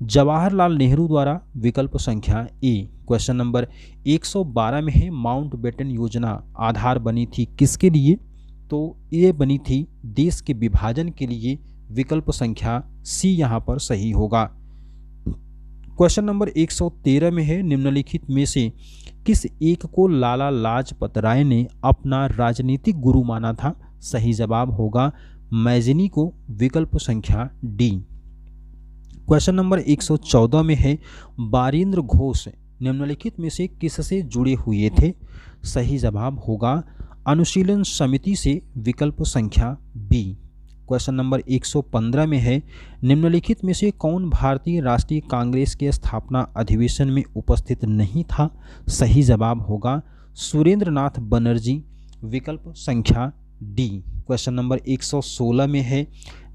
जवाहरलाल नेहरू द्वारा, विकल्प संख्या ए। क्वेश्चन नंबर 112 में है, माउंटबेटन योजना आधार बनी थी किसके लिए? तो ये बनी थी देश के विभाजन के लिए, विकल्प संख्या सी यहाँ पर सही होगा। क्वेश्चन नंबर 113 में है, निम्नलिखित में से किस एक को लाला लाजपत राय ने अपना राजनीतिक गुरु माना था? सही जवाब होगा मैजिनी को, विकल्प संख्या डी। क्वेश्चन नंबर 114 में है, बारिंद्र घोष निम्नलिखित में से किससे जुड़े हुए थे? सही जवाब होगा अनुशीलन समिति से, विकल्प संख्या बी। क्वेश्चन नंबर 115 में है, निम्नलिखित में से कौन भारतीय राष्ट्रीय कांग्रेस के स्थापना अधिवेशन में उपस्थित नहीं था? सही जवाब होगा सुरेंद्र नाथ बनर्जी, विकल्प संख्या डी। क्वेश्चन नंबर 116 में है,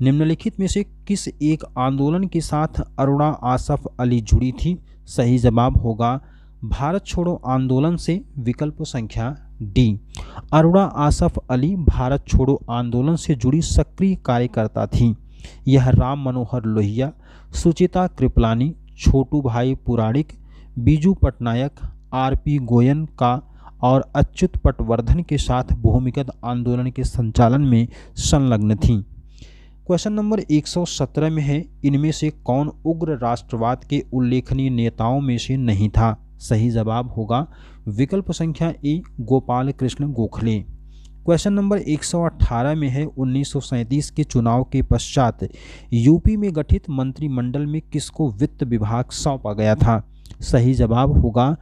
निम्नलिखित में से किस एक आंदोलन के साथ अरुणा आसफ अली जुड़ी थी? सही जवाब होगा भारत छोड़ो आंदोलन से, विकल्प संख्या डी। अरुणा आसफ अली भारत छोड़ो आंदोलन से जुड़ी सक्रिय कार्यकर्ता थी। यह राम मनोहर लोहिया, सुचिता कृपलानी, छोटू भाई पुराणिक, बीजू पटनायक, आरपी गोयन का और अच्युत पटवर्धन के साथ भूमिगत आंदोलन के संचालन में संलग्न थीं। क्वेश्चन नंबर 117 में है, इनमें से कौन उग्र राष्ट्रवाद के उल्लेखनीय नेताओं में से नहीं था? सही जवाब होगा विकल्प संख्या ए गोपाल कृष्ण गोखले। क्वेश्चन नंबर 118 में है 1937 के चुनाव के पश्चात यूपी में गठित मंत्रिमंडल में किसको वित्त विभाग सौंपा गया था? सही जवाब होगा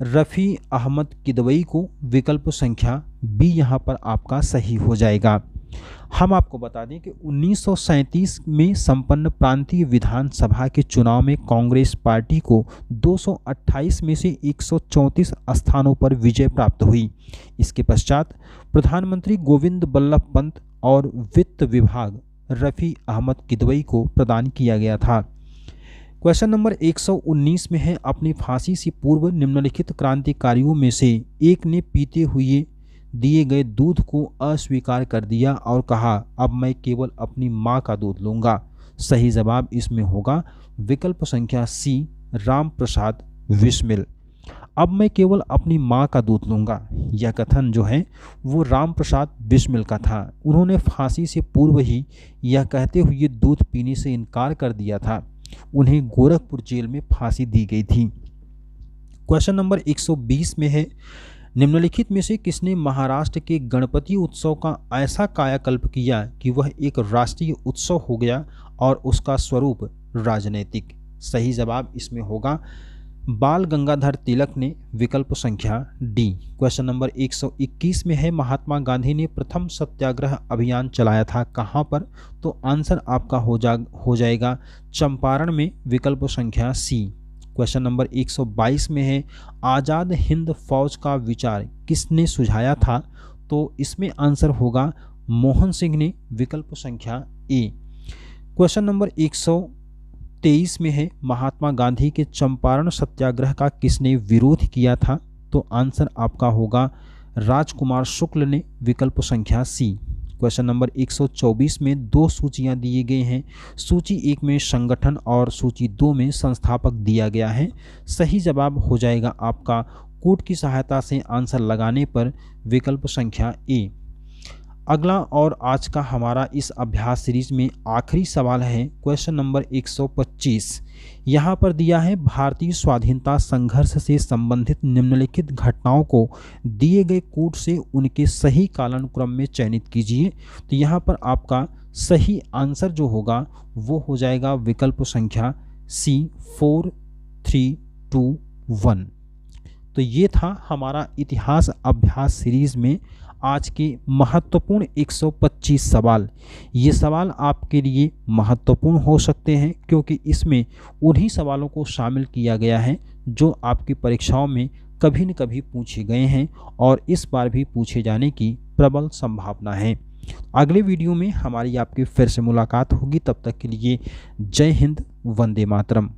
रफ़ी अहमद किदवई को। विकल्प संख्या बी यहाँ पर आपका सही हो जाएगा। हम आपको बता दें कि 1937 में संपन्न प्रांतीय विधानसभा के चुनाव में कांग्रेस पार्टी को 228 में से 134 स्थानों पर विजय प्राप्त हुई। इसके पश्चात प्रधानमंत्री गोविंद बल्लभ पंत और वित्त विभाग रफ़ी अहमद किदवई को प्रदान किया गया था। क्वेश्चन नंबर 119 में है अपनी फांसी से पूर्व निम्नलिखित क्रांतिकारियों में से एक ने पीते हुए दिए गए दूध को अस्वीकार कर दिया और कहा अब मैं केवल अपनी मां का दूध लूंगा। सही जवाब इसमें होगा विकल्प संख्या सी राम प्रसाद बिस्मिल। अब मैं केवल अपनी मां का दूध लूंगा, यह कथन जो है वो राम प्रसाद बिस्मिल का था। उन्होंने फांसी से पूर्व ही यह कहते हुए दूध पीने से इनकार कर दिया था। उन्हें गोरखपुर जेल में फांसी दी गई थी। क्वेश्चन नंबर 120 में है निम्नलिखित में से किसने महाराष्ट्र के गणपति उत्सव का ऐसा कायाकल्प किया कि वह एक राष्ट्रीय उत्सव हो गया और उसका स्वरूप राजनैतिक? सही जवाब इसमें होगा बाल गंगाधर तिलक ने। विकल्प संख्या डी। क्वेश्चन नंबर 121 में है महात्मा गांधी ने प्रथम सत्याग्रह अभियान चलाया था कहाँ पर? तो आंसर आपका हो जाएगा चंपारण में। विकल्प संख्या सी। क्वेश्चन नंबर 122 में है आज़ाद हिंद फौज का विचार किसने सुझाया था? तो इसमें आंसर होगा मोहन सिंह ने। विकल्प संख्या ए। क्वेश्चन नंबर 123 में है महात्मा गांधी के चंपारण सत्याग्रह का किसने विरोध किया था? तो आंसर आपका होगा राजकुमार शुक्ल ने। विकल्प संख्या सी। क्वेश्चन नंबर 124 में दो सूचियां दिए गए हैं। सूची 1 में संगठन और सूची 2 में संस्थापक दिया गया है। सही जवाब हो जाएगा आपका कोड की सहायता से आंसर लगाने पर विकल्प संख्या ए। अगला और आज का हमारा इस अभ्यास सीरीज में आखिरी सवाल है क्वेश्चन नंबर 125। यहाँ पर दिया है भारतीय स्वाधीनता संघर्ष से संबंधित निम्नलिखित घटनाओं को दिए गए कोड से उनके सही कालानुक्रम में चयनित कीजिए। तो यहाँ पर आपका सही आंसर जो होगा वो हो जाएगा विकल्प संख्या सी 4, 3, 2, 1। तो ये था हमारा इतिहास अभ्यास सीरीज में आज के महत्वपूर्ण 125 सवाल। ये सवाल आपके लिए महत्वपूर्ण हो सकते हैं क्योंकि इसमें उन्हीं सवालों को शामिल किया गया है जो आपकी परीक्षाओं में कभी न कभी पूछे गए हैं और इस बार भी पूछे जाने की प्रबल संभावना है। अगले वीडियो में हमारी आपकी फिर से मुलाकात होगी। तब तक के लिए जय हिंद, वंदे मातरम।